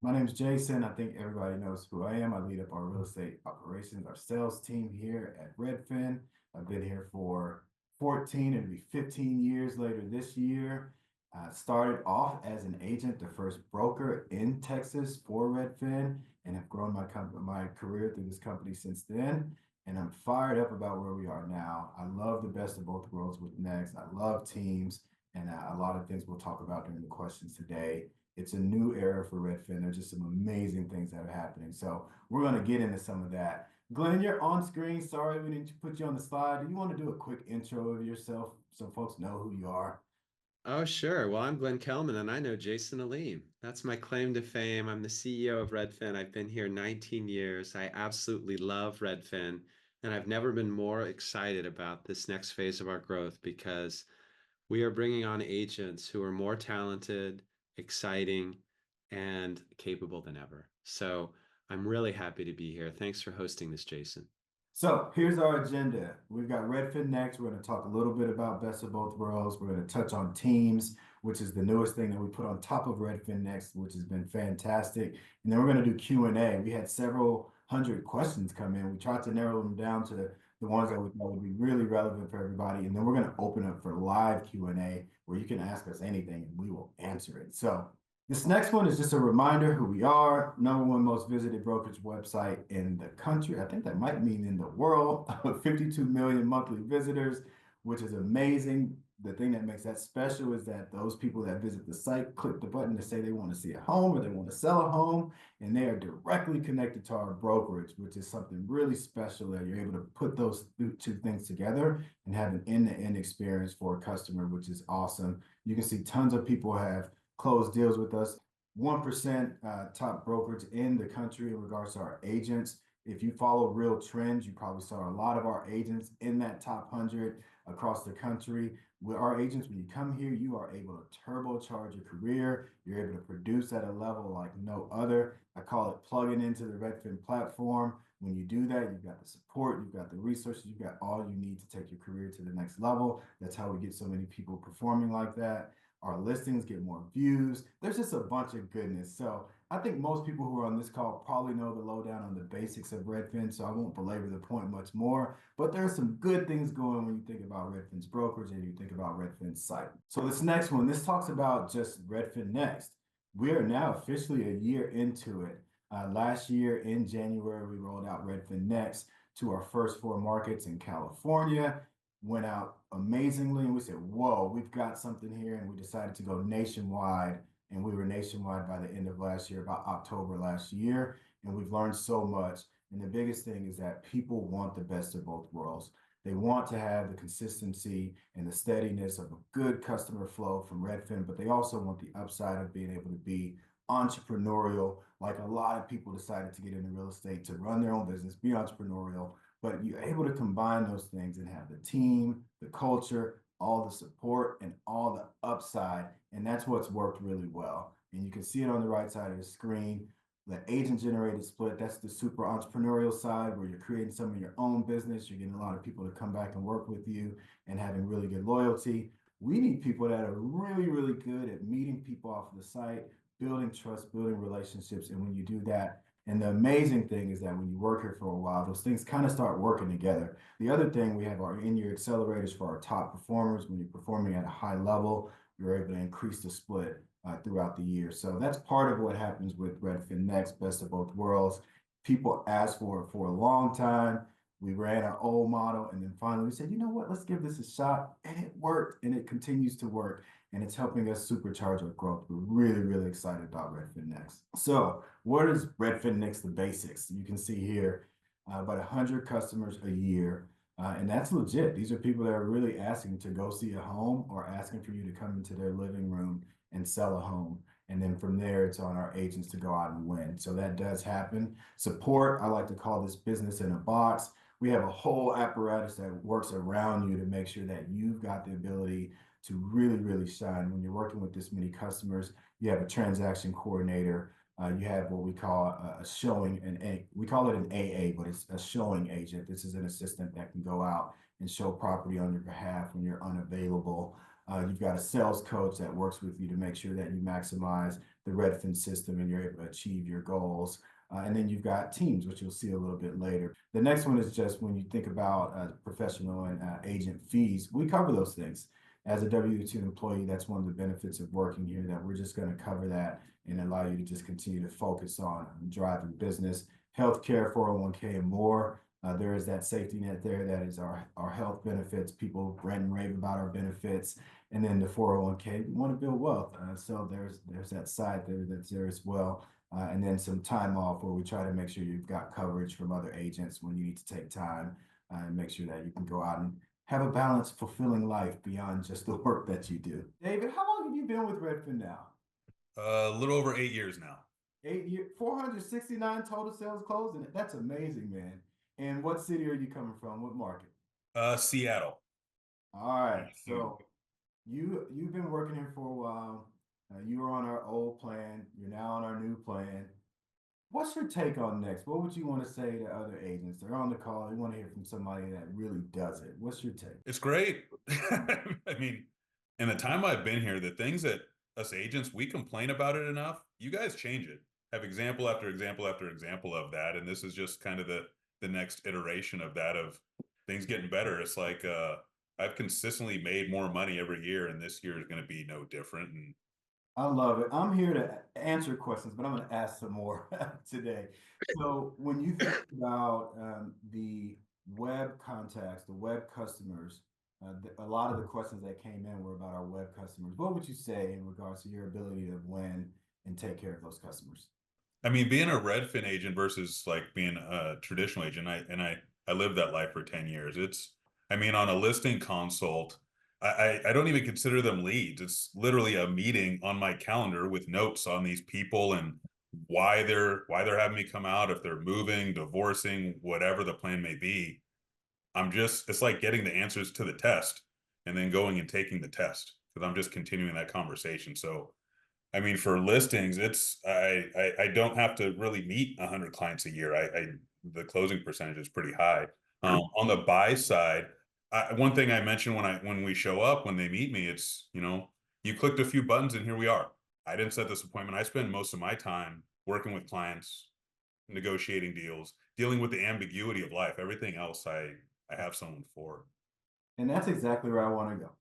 My name is Jason. I think everybody knows who I am. I lead up our real estate operations, our sales team here at Redfin. I've been here for 14 and be 15 years later this year. I started off as an agent, the first broker in Texas for Redfin, and have grown my career through this company since then. And I'm fired up about where we are now. I love the best of both worlds with Next. I love teams and a lot of things we'll talk about during the questions today. It's a new era for Redfin. There's just some amazing things that are happening. So we're going to get into some of that. Glenn, you're on screen. Sorry we didn't put you on the slide. Do you want to do a quick intro of yourself so folks know who you are? Oh, sure. Well, I'm Glenn Kelman and I know Jason Aleem. That's my claim to fame. I'm the CEO of Redfin. I've been here 19 years. I absolutely love Redfin, and I've never been more excited about this next phase of our growth because we are bringing on agents who are more talented, exciting, and capable than ever. So I'm really happy to be here. Thanks for hosting this, Jason. So here's our agenda. We've got Redfin Next. We're going to talk a little bit about Best of Both Worlds. We're going to touch on teams, which is the newest thing that we put on top of Redfin Next, which has been fantastic. And then we're going to do Q&A. We had several hundred questions come in. We tried to narrow them down to the ones that we thought would be really relevant for everybody. And then we're going to open up for live Q&A where you can ask us anything and we will answer it. So this next one is just a reminder who we are. Number one most visited brokerage website in the country. I think that might mean in the world. 52 million monthly visitors, which is amazing. The thing that makes that special is that those people that visit the site click the button to say they want to see a home or they want to sell a home, and they are directly connected to our brokerage, which is something really special that you're able to put those two things together and have an end-to-end experience for a customer, which is awesome. You can see tons of people have closed deals with us. 1% top brokerage in the country in regards to our agents. If you follow real trends, you probably saw a lot of our agents in that top 100 across the country. With our agents, when you come here, you are able to turbocharge your career. You're able to produce at a level like no other. I call it plugging into the Redfin platform. When you do that, you've got the support, you've got the resources, you've got all you need to take your career to the next level. That's how we get so many people performing like that. Our listings get more views. There's just a bunch of goodness. So I think most people who are on this call probably know the lowdown on the basics of Redfin, so I won't belabor the point much more. But there are some good things going when you think about Redfin's brokerage and you think about Redfin's site. So this next one, this talks about just Redfin Next. We are now officially a year into it. Last year in January, we rolled out Redfin Next to our first four markets in California. Went out amazingly, and we said, whoa, we've got something here. And we decided to go nationwide, and we were nationwide by the end of last year, about October last year. And we've learned so much. And the biggest thing is that people want the best of both worlds. They want to have the consistency and the steadiness of a good customer flow from Redfin, but they also want the upside of being able to be entrepreneurial, like a lot of people decided to get into real estate to run their own business, be entrepreneurial, but you're able to combine those things and have the team, the culture, all the support, and all the upside. And that's what's worked really well. And you can see it on the right side of the screen. The agent generated split, that's the super entrepreneurial side where you're creating some of your own business. You're getting a lot of people to come back and work with you and having really good loyalty. We need people that are really, really good at meeting people off of the site, building trust, building relationships. And when you do that, and the amazing thing is that when you work here for a while, those things kind of start working together. The other thing, we have our in-year accelerators for our top performers. When you're performing at a high level, you're able to increase the split throughout the year. So that's part of what happens with Redfin Next, best of both worlds. People asked for it for a long time. We ran our old model, and then finally we said, you know what, let's give this a shot. And it worked, and it continues to work. And it's helping us supercharge our growth. We're really, really excited about Redfin Next. So what is Redfin Next, the basics? You can see here about 100 customers a year. And that's legit. These are people that are really asking to go see a home or asking for you to come into their living room and sell a home. And then from there, it's on our agents to go out and win. So that does happen. Support, I like to call this business in a box. We have a whole apparatus that works around you to make sure that you've got the ability to really, really shine. When you're working with this many customers, you have a transaction coordinator. You have what we call a showing, we call it an AA, but it's a showing agent. This is an assistant that can go out and show property on your behalf when you're unavailable. You've got a sales coach that works with you to make sure that you maximize the Redfin system and you're able to achieve your goals. And then you've got teams, which you'll see a little bit later. The next one is just when you think about professional and agent fees, we cover those things. As a W-2 employee, that's one of the benefits of working here, that we're just going to cover that and allow you to just continue to focus on driving business, healthcare, 401k, and more. There is that safety net there. That is our health benefits. People rant and rave about our benefits. And then the 401k, we want to build wealth. So there's that side there that's there as well. And then some time off where we try to make sure you've got coverage from other agents when you need to take time and make sure that you can go out and have a balanced, fulfilling life beyond just the work that you do. David, how long have you been with Redfin now? A little over 8 years now. 8 years, 469 total sales closed, and that's amazing, man. And what city are you coming from? What market? Seattle. All right, so you've been working here for a while. You were on our old plan. You're now on our new plan. What's your take on Next? What would you want to say to other agents? They're on the call. They want to hear from somebody that really does it. What's your take? It's great. I mean, in the time I've been here, the things that us agents, we complain about it enough. You guys change it. Have example after example after example of that. And this is just kind of the next iteration of that, of things getting better. It's like I've consistently made more money every year, and this year is going to be no different. And I love it. I'm here to answer questions, but I'm going to ask some more today. So, when you think about the web contacts, the web customers, a lot of the questions that came in were about our web customers. What would you say in regards to your ability to win and take care of those customers? I mean, being a Redfin agent versus like being a traditional agent, I lived that life for 10 years. I mean, on a listing consult, I don't even consider them leads. It's literally a meeting on my calendar with notes on these people and why they're having me come out, if they're moving, divorcing, whatever the plan may be. It's like getting the answers to the test and then going and taking the test, because I'm just continuing that conversation. So I mean, for listings, I don't have to really meet 100 clients a year. The closing percentage is pretty high. On the buy side, one thing I mentioned when we show up, when they meet me, it's, you clicked a few buttons and here we are. I didn't set this appointment. I spend most of my time working with clients, negotiating deals, dealing with the ambiguity of life. Everything else I have someone for. And that's exactly where I want to go,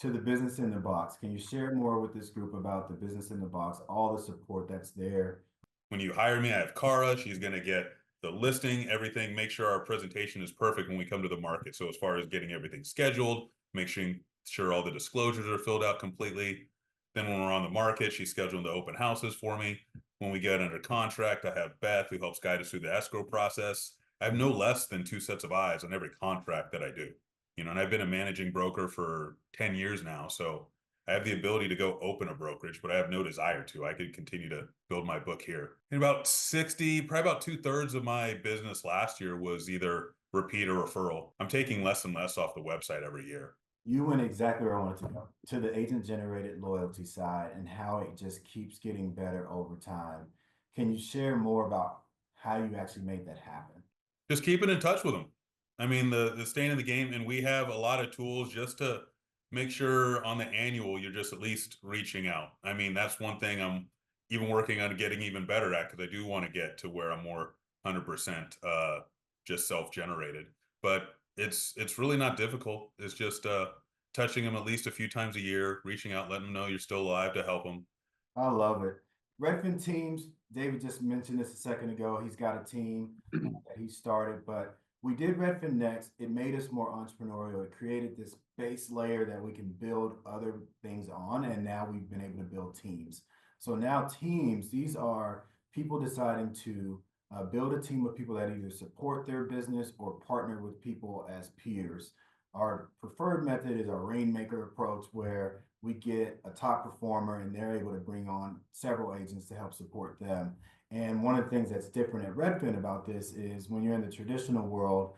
to the business in the box. Can you share more with this group about the business in the box, all the support that's there? When you hire me, I have Cara. She's going to get the listing, everything, make sure our presentation is perfect when we come to the market. So as far as getting everything scheduled, make sure all the disclosures are filled out completely. Then when we're on the market, she's scheduling the open houses for me. When we get under contract, I have Beth, who helps guide us through the escrow process. I have no less than 2 sets of eyes on every contract that I do. And I've been a managing broker for 10 years now. So I have the ability to go open a brokerage, but I have no desire to. I could continue to build my book here. And about 60, probably about 2/3 of my business last year was either repeat or referral. I'm taking less and less off the website every year. You went exactly where I wanted to go, to the agent generated loyalty side and how it just keeps getting better over time. Can you share more about how you actually made that happen? Just keeping in touch with them. I mean, the staying in the game, and we have a lot of tools just to make sure on the annual you're just at least reaching out. I mean, that's one thing I'm even working on getting even better at, because I do want to get to where I'm more 100% just self-generated. But it's really not difficult. It's just touching them at least a few times a year, reaching out, letting them know you're still alive to help them. I love it. Redfin teams, David just mentioned this a second ago. He's got a team that he started, but we did Redfin Next. It made us more entrepreneurial. It created this base layer that we can build other things on, and now we've been able to build teams. So now teams, these are people deciding to build a team of people that either support their business or partner with people as peers. Our preferred method is our rainmaker approach, where we get a top performer and they're able to bring on several agents to help support them. And one of the things that's different at Redfin about this is when you're in the traditional world,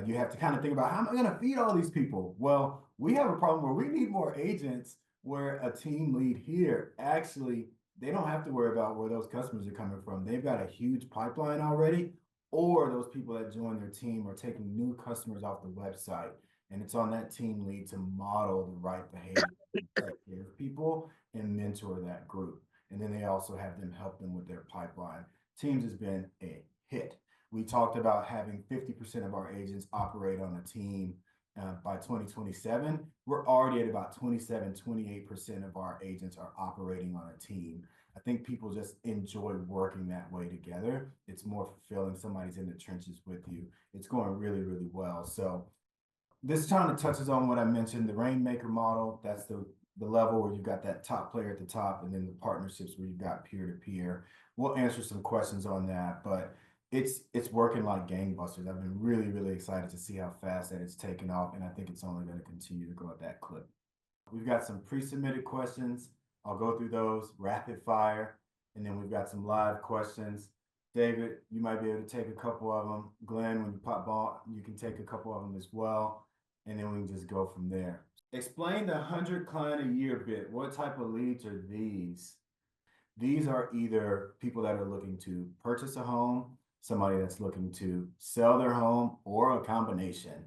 you have to kind of think about, how am I going to feed all these people? Well, we have a problem where we need more agents, where a team lead here actually, they don't have to worry about where those customers are coming from. They've got a huge pipeline already, or those people that join their team are taking new customers off the website. And it's on that team lead to model the right behavior, take care of people, and mentor that group. and then they also have them help them with their pipeline. Teams has been a hit. We talked about having 50% of our agents operate on a team by 2027. We're already at about 27, 28% of our agents are operating on a team. I think people just enjoy working that way together. It's more fulfilling. Somebody's in the trenches with you. It's going really, really well. So this kind of touches on what I mentioned, the Rainmaker model. That's the level where you've got that top player at the top, and then the partnerships where you've got peer-to-peer. We'll answer some questions on that, but it's working like gangbusters. I've been really, really excited to see how fast that it's taken off, and I think it's only going to continue to grow at that clip. We've got some pre-submitted questions. I'll go through those rapid fire, and then we've got some live questions. David, you might be able to take a couple of them. Glenn, when you pop ball, you can take a couple of them as well, and then we can just go from there. Explain the 100 client a year bit. What type of leads are these? These are either people that are looking to purchase a home, somebody that's looking to sell their home, or a combination.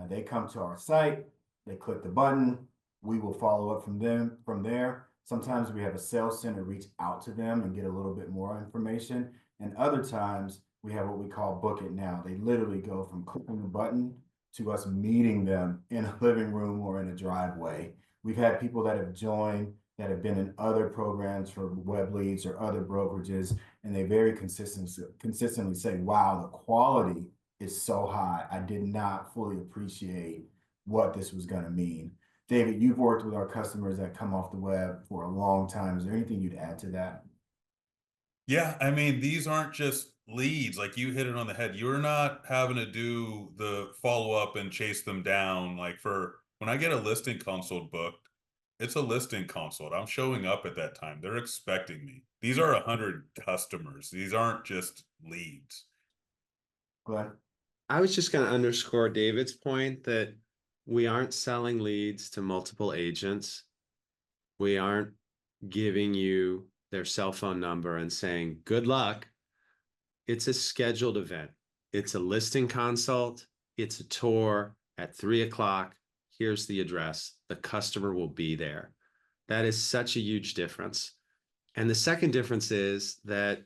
They come to our site, they click the button, we will follow up from there. Sometimes we have a sales center reach out to them and get a little bit more information. And other times we have what we call book it now. They literally go from clicking the button to us meeting them in a living room or in a driveway. We've had people that have joined that have been in other programs for web leads or other brokerages, and they very consistently say, wow, the quality is so high. I did not fully appreciate what this was going to mean. David, you've worked with our customers that come off the web for a long time. Is there anything you'd add to that? Yeah, I mean, these aren't just leads. Like you hit it on the head. You're not having to do the follow up and chase them down. Like for when I get a listing consult booked, it's a listing consult. I'm showing up at that time. They're expecting me. These are 100 customers. These aren't just leads. Glenn? I was just going to underscore David's point that we aren't selling leads to multiple agents. We aren't giving you their cell phone number and saying, good luck. It's a scheduled event. It's a listing consult. It's a tour at 3:00. Here's the address. The customer will be there. That is such a huge difference. And the second difference is that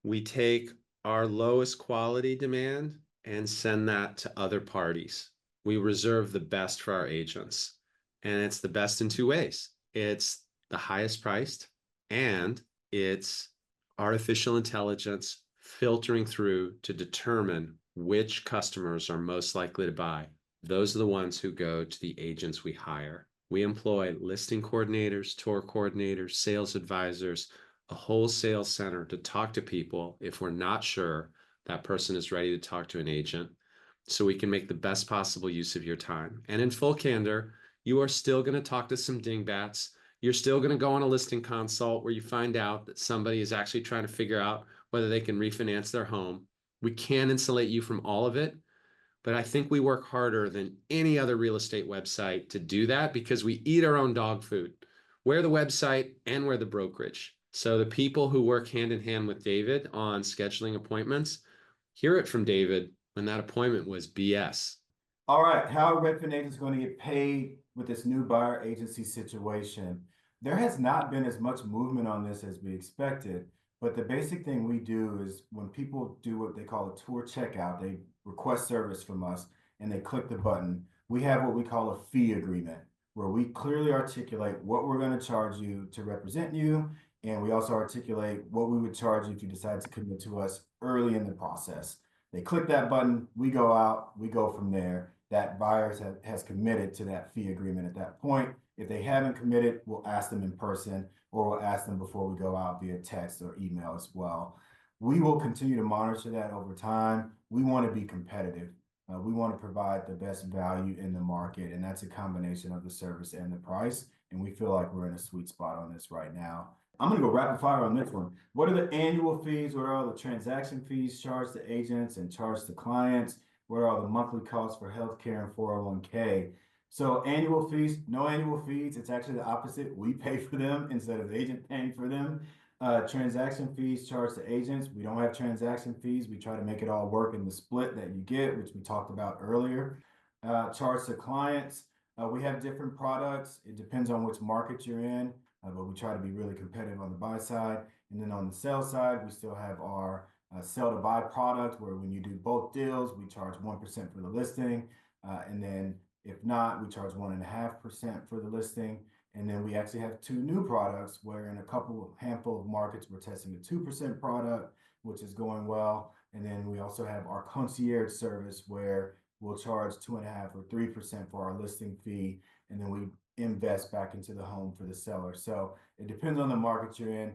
we take our lowest quality demand and send that to other parties. We reserve the best for our agents. And it's the best in two ways. It's the highest priced, and it's artificial intelligence filtering through to determine which customers are most likely to buy. Those are the ones who go to the agents we hire. We employ listing coordinators, tour coordinators, sales advisors, a whole sales center to talk to people if we're not sure that person is ready to talk to an agent, so we can make the best possible use of your time. And in full candor, you are still going to talk to some dingbats. You're still going to go on a listing consult where you find out that somebody is actually trying to figure out whether they can refinance their home. We can insulate you from all of it, but I think we work harder than any other real estate website to do that because we eat our own dog food. We're the website and we're the brokerage. So the people who work hand in hand with David on scheduling appointments, hear it from David when that appointment was BS. All right, how are Redfin agents going to get paid with this new buyer agency situation? There has not been as much movement on this as we expected, but the basic thing we do is when people do what they call a tour checkout, they request service from us and they click the button. We have what we call a fee agreement where we clearly articulate what we're going to charge you to represent you, and we also articulate what we would charge you if you decide to commit to us early in the process. They click that button, we go out, we go from there. That buyer has committed to that fee agreement at that point. If they haven't committed, we'll ask them in person, or we'll ask them before we go out via text or email as well. We will continue to monitor that over time. We want to be competitive. We want to provide the best value in the market, and that's a combination of the service and the price. And we feel like we're in a sweet spot on this right now. I'm going to go rapid fire on this one. What are the annual fees? What are all the transaction fees charged to agents and charged to clients? What are all the monthly costs for healthcare and 401k? So annual fees, no annual fees. It's actually the opposite. We pay for them instead of the agent paying for them. Transaction fees charged to agents. We don't have transaction fees. We try to make it all work in the split that you get, which we talked about earlier. Charged to clients. We have different products. It depends on which market you're in. but we try to be really competitive on the buy side. And then on the sell side, we still have our sell to buy product where when you do both deals, we charge 1% for the listing. And then if not, we charge 1.5% for the listing. And then we actually have two new products where in a handful of markets, we're testing a 2% product, which is going well. And then we also have our concierge service where we'll charge 2.5 or 3% for our listing fee. And then we invest back into the home for the seller. So it depends on the market you're in.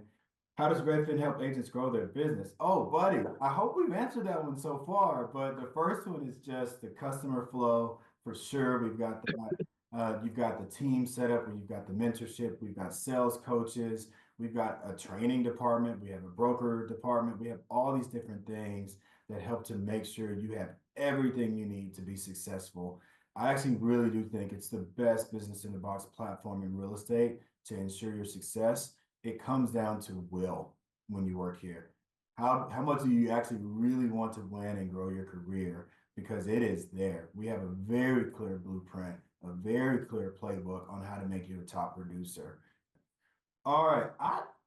How does Redfin help agents grow their business? Oh, buddy, I hope we've answered that one so far. But the first one is just the customer flow for sure. We've got that. You've got the team set up where you've got the mentorship. We've got sales coaches. We've got a training department. We have a broker department. We have all these different things that help to make sure you have everything you need to be successful. I actually really do think it's the best business in the box platform in real estate to ensure your success. It comes down to will when you work here. How much do you actually really want to win and grow your career? Because it is there. We have a very clear blueprint, a very clear playbook on how to make you a top producer. All right,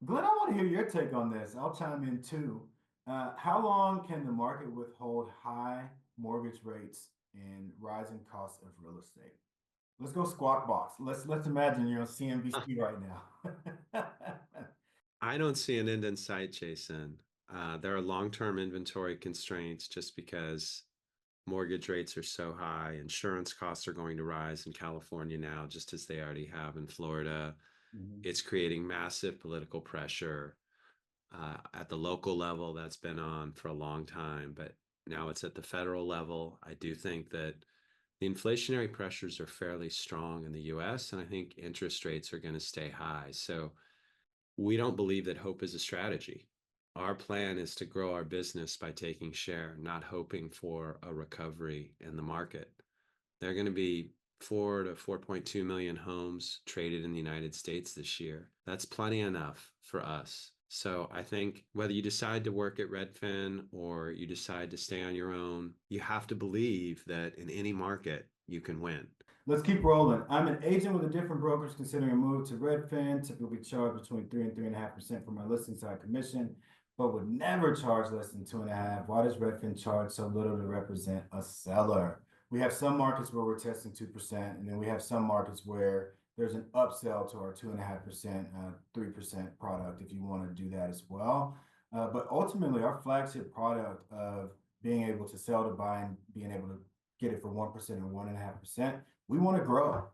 Glenn, I want to hear your take on this. I'll chime in too. How long can the market withhold high mortgage rates and rising costs of real estate? Let's go squawk box. Let's imagine you're on CNBC right now. I don't see an end in sight, Jason. There are long-term inventory constraints just because mortgage rates are so high. Insurance costs are going to rise in California now, just as they already have in Florida. It's creating massive political pressure at the local level. That's been on for a long time, but now it's at the federal level. I do think that the inflationary pressures are fairly strong in the US, and I think interest rates are going to stay high. So we don't believe that hope is a strategy. Our plan is to grow our business by taking share, not hoping for a recovery in the market. There are going to be 4 to 4.2 million homes traded in the United States this year. That's plenty enough for us. So I think whether you decide to work at Redfin or you decide to stay on your own, you have to believe that in any market you can win. Let's keep rolling. I'm an agent with a different brokerage considering a move to Redfin. Typically charge between 3 and 3.5% for my listing side commission, but would never charge less than 2.5. Why does Redfin charge so little to represent a seller? We have some markets where we're testing 2%, and then we have some markets where there's an upsell to our 2.5%, 3% product if you want to do that as well. But ultimately, our flagship product of being able to sell to buy and being able to get it for 1% or 1.5%, we want to grow.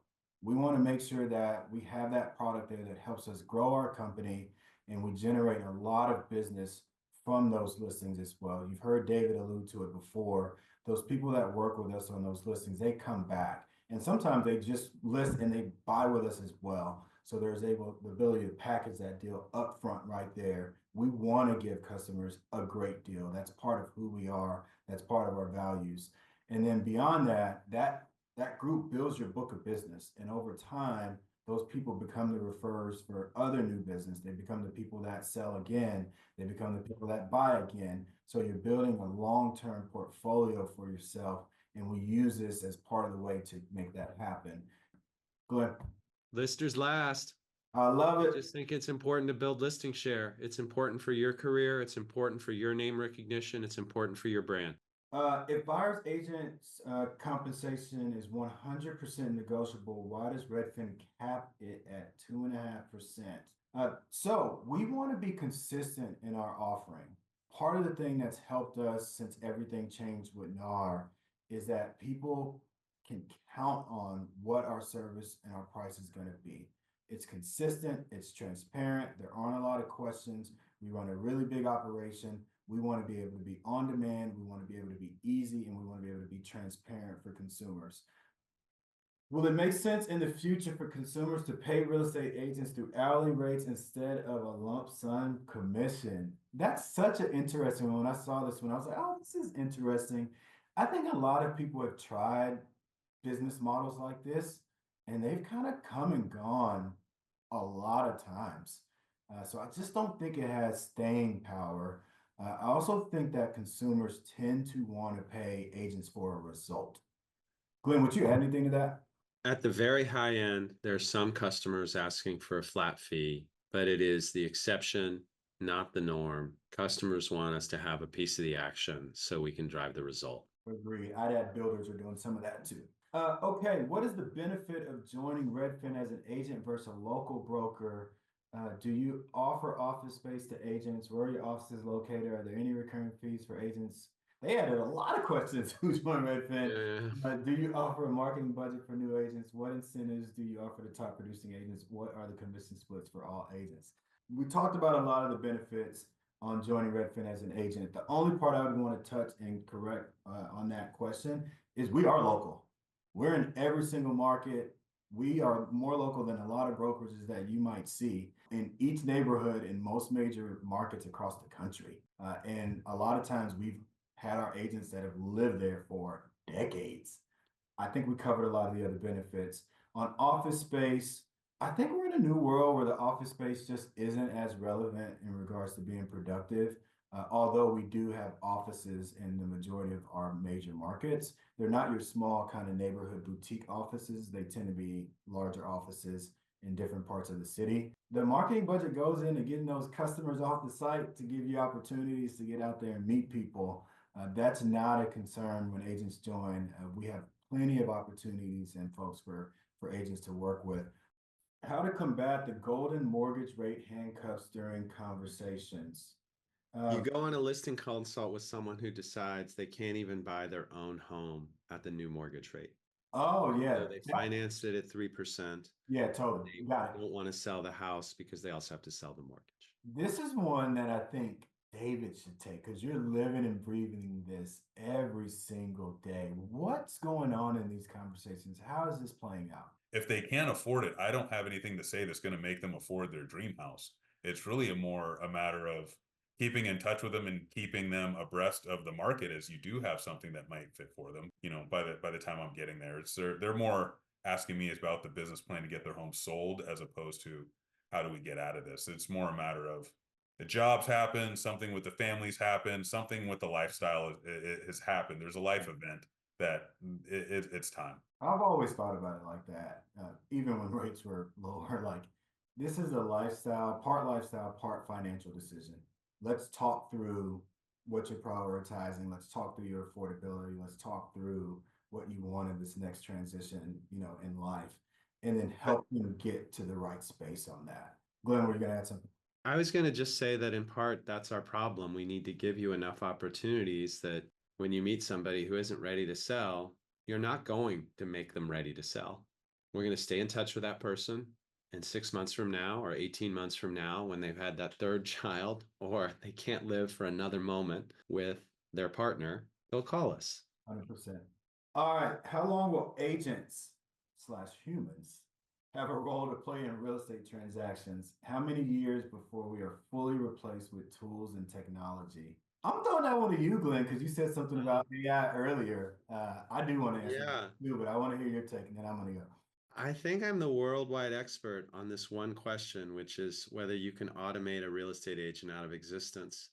We want to make sure that we have that product there that helps us grow our company and we generate a lot of business from those listings as well. You've heard David allude to it before. Those people that work with us on those listings, they come back. And sometimes they just list and they buy with us as well. So there's the ability to package that deal up front right there. We want to give customers a great deal. That's part of who we are. That's part of our values. And then beyond that, that group builds your book of business. And over time, those people become the referrers for other new business. They become the people that sell again. They become the people that buy again. So you're building a long-term portfolio for yourself. And we use this as part of the way to make that happen. Glenn. Listers last. I love it. I just think it's important to build listing share. It's important for your career. It's important for your name recognition. It's important for your brand. If buyer's agent's compensation is 100% negotiable, why does Redfin cap it at 2.5%? So we want to be consistent in our offering. Part of the thing that's helped us since everything changed with NAR is that people can count on what our service and our price is going to be. It's consistent, it's transparent, there aren't a lot of questions. We run a really big operation. We want to be able to be on demand, we want to be able to be easy, and we want to be able to be transparent for consumers. Will it make sense in the future for consumers to pay real estate agents through hourly rates instead of a lump sum commission? That's such an interesting one. When I saw this one, I was like, oh, this is interesting. I think a lot of people have tried business models like this, and they've kind of come and gone a lot of times. So I just don't think it has staying power. I also think that consumers tend to want to pay agents for a result. Glenn, would you add anything to that? At the very high end, there are some customers asking for a flat fee, but it is the exception, not the norm. Customers want us to have a piece of the action so we can drive the result. Agreed. I'd add builders are doing some of that too. Okay, what is the benefit of joining Redfin as an agent versus a local broker? Do you offer office space to agents? Where are your offices located? Are there any recurring fees for agents? They added a lot of questions who's joined Redfin. Yeah. Do you offer a marketing budget for new agents? What incentives do you offer to top producing agents? What are the commission splits for all agents? We talked about a lot of the benefits on joining Redfin as an agent. The only part I would want to touch and correct on that question is we are local. We're in every single market. We are more local than a lot of brokerages that you might see in each neighborhood in most major markets across the country. And a lot of times we've had our agents that have lived there for decades. I think we covered a lot of the other benefits. On office space, I think we're in a new world where the office space just isn't as relevant in regards to being productive. Although we do have offices in the majority of our major markets, they're not your small kind of neighborhood boutique offices. They tend to be larger offices in different parts of the city. The marketing budget goes into getting those customers off the site to give you opportunities to get out there and meet people. That's not a concern when agents join. We have plenty of opportunities and folks for agents to work with. How to combat the golden mortgage rate handcuffs during conversations. You go on a listing consult with someone who decides they can't even buy their own home at the new mortgage rate. Oh yeah, So they financed it at 3%. yeah, totally. They Got it. don't want to sell the house because they also have to sell the mortgage. This is one that I think David should take because you're living and breathing this every single day. What's going on in these conversations? How is this playing out? If they can't afford it, I don't have anything to say that's going to make them afford their dream house. It's really a matter of keeping in touch with them and keeping them abreast of the market as you do have something that might fit for them. By the time I'm getting there, they're more asking me about the business plan to get their home sold as opposed to how do we get out of this. It's more a matter of the jobs happen, something with the families happen, something with the lifestyle has happened. There's a life event that it's time. I've always thought about it like that, even when rates were lower. Like, this is a lifestyle, part financial decision. Let's talk through what you're prioritizing. Let's talk through your affordability. Let's talk through what you want in this next transition, in life, and then help them get to the right space on that. Glenn, were you gonna add something? I was going to just say that in part, that's our problem. We need to give you enough opportunities that when you meet somebody who isn't ready to sell, you're not going to make them ready to sell. We're going to stay in touch with that person. And 6 months from now or 18 months from now, when they've had that third child or they can't live for another moment with their partner, they'll call us. 100%. All right. How long will agents/humans have a role to play in real estate transactions? How many years before we are fully replaced with tools and technology? I'm throwing that one to you, Glenn, because you said something about AI earlier. I do want to answer Yeah. that too, but I want to hear your take, and then I'm going to go. I think I'm the worldwide expert on this one question, which is whether you can automate a real estate agent out of existence.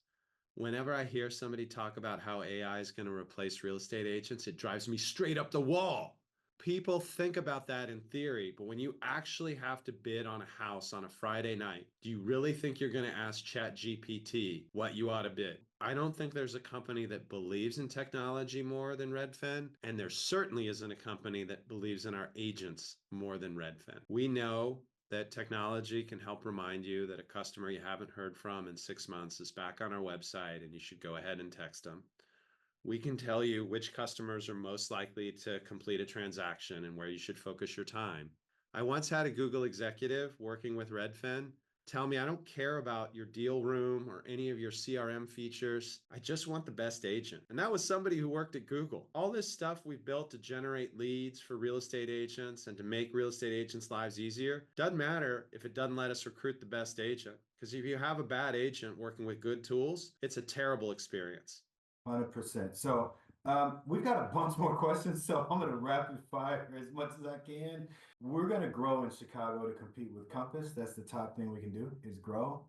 Whenever I hear somebody talk about how AI is going to replace real estate agents, it drives me straight up the wall. People think about that in theory, but when you actually have to bid on a house on a Friday night, do you really think you're going to ask ChatGPT what you ought to bid? I don't think there's a company that believes in technology more than Redfin, and there certainly isn't a company that believes in our agents more than Redfin. We know that technology can help remind you that a customer you haven't heard from in 6 months is back on our website and you should go ahead and text them. We can tell you which customers are most likely to complete a transaction and where you should focus your time. I once had a Google executive working with Redfin tell me, I don't care about your deal room or any of your CRM features. I just want the best agent. And that was somebody who worked at Google. All this stuff we've built to generate leads for real estate agents and to make real estate agents' lives easier doesn't matter if it doesn't let us recruit the best agent. Because if you have a bad agent working with good tools, it's a terrible experience. 100%. So we've got a bunch more questions, so I'm going to rapid fire as much as I can. We're going to grow in Chicago to compete with Compass. That's the top thing we can do is grow,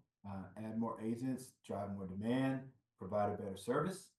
add more agents, drive more demand, provide a better service.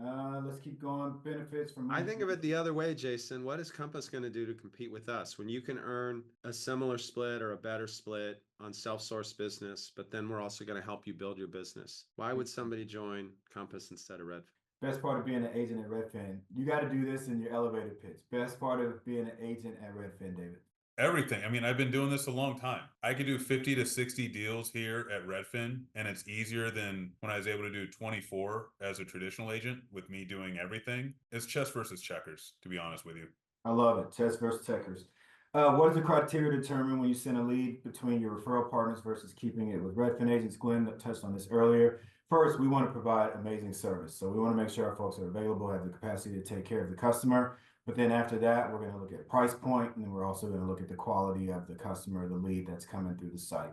Let's keep going. Benefits from I money. think of it the other way, Jason. What is Compass going to do to compete with us when you can earn a similar split or a better split on self-source business, but then we're also going to help you build your business? Why would somebody join Compass instead of Redfin? Best part of being an agent at Redfin. You got to do this in your elevator pitch. Best part of being an agent at Redfin, David. Everything. I mean, I've been doing this a long time. I could do 50 to 60 deals here at Redfin, and it's easier than when I was able to do 24 as a traditional agent with me doing everything. It's chess versus checkers, to be honest with you. I love it. Chess versus checkers. What is the criteria to determine when you send a lead between your referral partners versus keeping it with Redfin agents? Glenn touched on this earlier. First, we want to provide amazing service. So we want to make sure our folks are available, have the capacity to take care of the customer. But then after that, we're going to look at price point, and then we're also going to look at the quality of the customer, the lead that's coming through the site.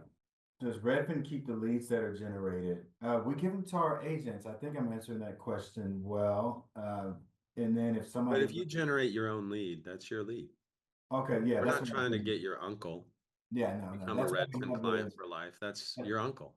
Does Redfin keep the leads that are generated? We give them to our agents. I think I'm answering that question well. And then if somebody, But if you generate your own lead, that's your lead. okay, yeah, We're that's not what I'm trying to thinking. get your uncle Yeah, no, become a that's why we Redfin have client for life. That's your uncle.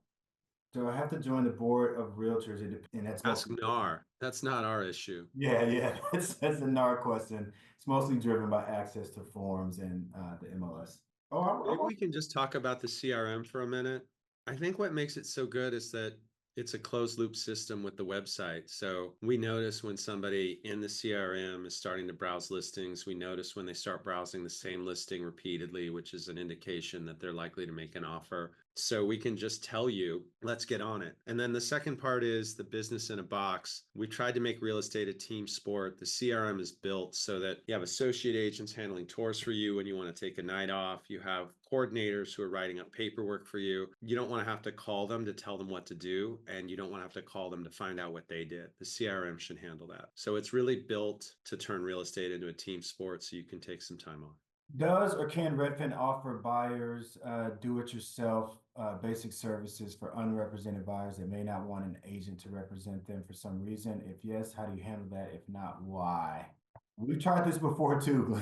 so I have to join the board of realtors, and that's Ask mostly, NAR. That's not our issue. yeah, that's a NAR question. It's mostly driven by access to forms and the MLS. Oh, Maybe we can just talk about the CRM for a minute. I think what makes it so good is that it's a closed loop system with the website. So we notice when somebody in the CRM is starting to browse listings, we notice when they start browsing the same listing repeatedly, which is an indication that they're likely to make an offer. So we can just tell you, let's get on it. And then the second part is the business in a box. We tried to make real estate a team sport. The CRM is built so that you have associate agents handling tours for you when you want to take a night off. You have coordinators who are writing up paperwork for you. You don't want to have to call them to tell them what to do, and you don't want to have to call them to find out what they did. The CRM should handle that. So it's really built to turn real estate into a team sport so you can take some time off. Does or can Redfin offer buyers do-it-yourself basic services for unrepresented buyers that may not want an agent to represent them for some reason? If yes, how do you handle that? If not, why? We've tried this before too,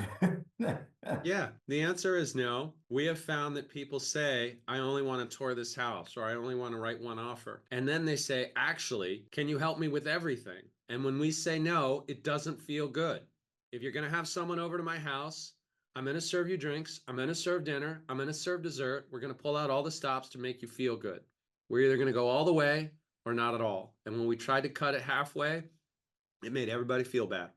Glenn. Yeah, the answer is no. We have found that people say, I only want to tour this house, or I only want to write one offer. And then they say, actually, can you help me with everything? And when we say no, it doesn't feel good. If you're going to have someone over to my house, I'm going to serve you drinks. I'm going to serve dinner. I'm going to serve dessert. We're going to pull out all the stops to make you feel good. We're either going to go all the way or not at all. And when we tried to cut it halfway, it made everybody feel bad.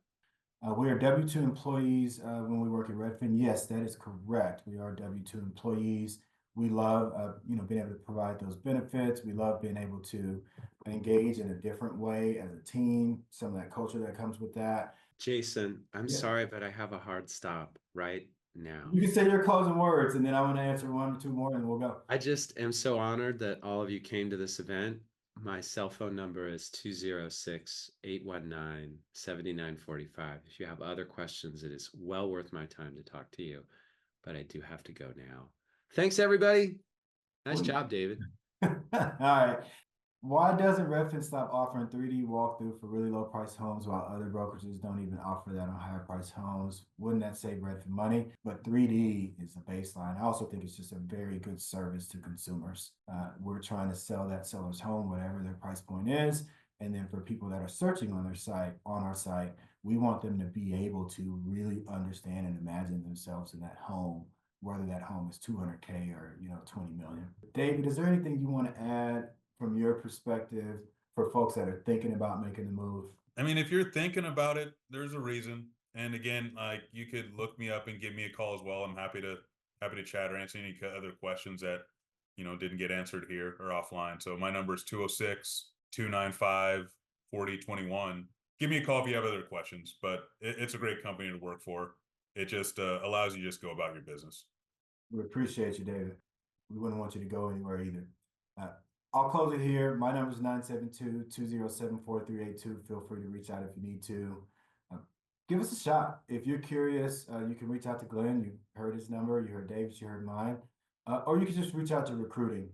We are W-2 employees when we work at Redfin. Yes, that is correct. We are W-2 employees. We love, being able to provide those benefits. We love being able to engage in a different way as a team, some of that culture that comes with that. Jason, I'm Yeah. sorry, but I have a hard stop right now. You can say your closing words, and then I want to answer one or two more, and we'll go. I just am so honored that all of you came to this event. My cell phone number is 206-819-7945. If you have other questions, it is well worth my time to talk to you, but I do have to go now. Thanks, everybody. Nice job, David. All right. Why doesn't Redfin stop offering 3D walkthrough for really low price homes while other brokerages don't even offer that on higher price homes? Wouldn't that save Redfin money? But 3D is the baseline. I also think it's just a very good service to consumers. We're trying to sell that seller's home, whatever their price point is. And then for people that are searching on our site, we want them to be able to really understand and imagine themselves in that home, whether that home is 200K or 20 million. David, is there anything you want to add from your perspective for folks that are thinking about making the move? I mean, if you're thinking about it, there's a reason. And again, like you could look me up and give me a call as well. I'm happy to chat or answer any other questions that didn't get answered here or offline. So my number is 206-295-4021. Give me a call if you have other questions. But it's a great company to work for. It just allows you to just go about your business. We appreciate you, David. We wouldn't want you to go anywhere either. I'll close it here. My number is 972-207-4382. Feel free to reach out if you need to. Give us a shot. If you're curious, you can reach out to Glenn. You heard his number. You heard David's. You heard mine. Or you can just reach out to recruiting.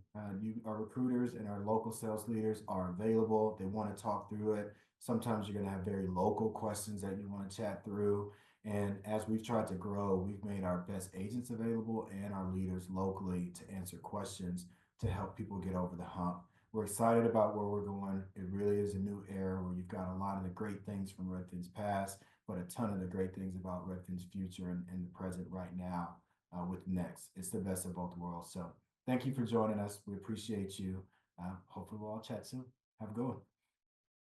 Our recruiters and our local sales leaders are available. They want to talk through it. Sometimes you're going to have very local questions that you want to chat through. And as we've tried to grow, we've made our best agents available and our leaders locally to answer questions to help people get over the hump. We're excited about where we're going. It really is a new era where you You've got a lot of the great things from Redfin's past, but a ton of the great things about Redfin's future and the present right now with Next. It's the best of both worlds. So thank you for joining us. We appreciate you. Hopefully we'll all chat soon. Have a good one.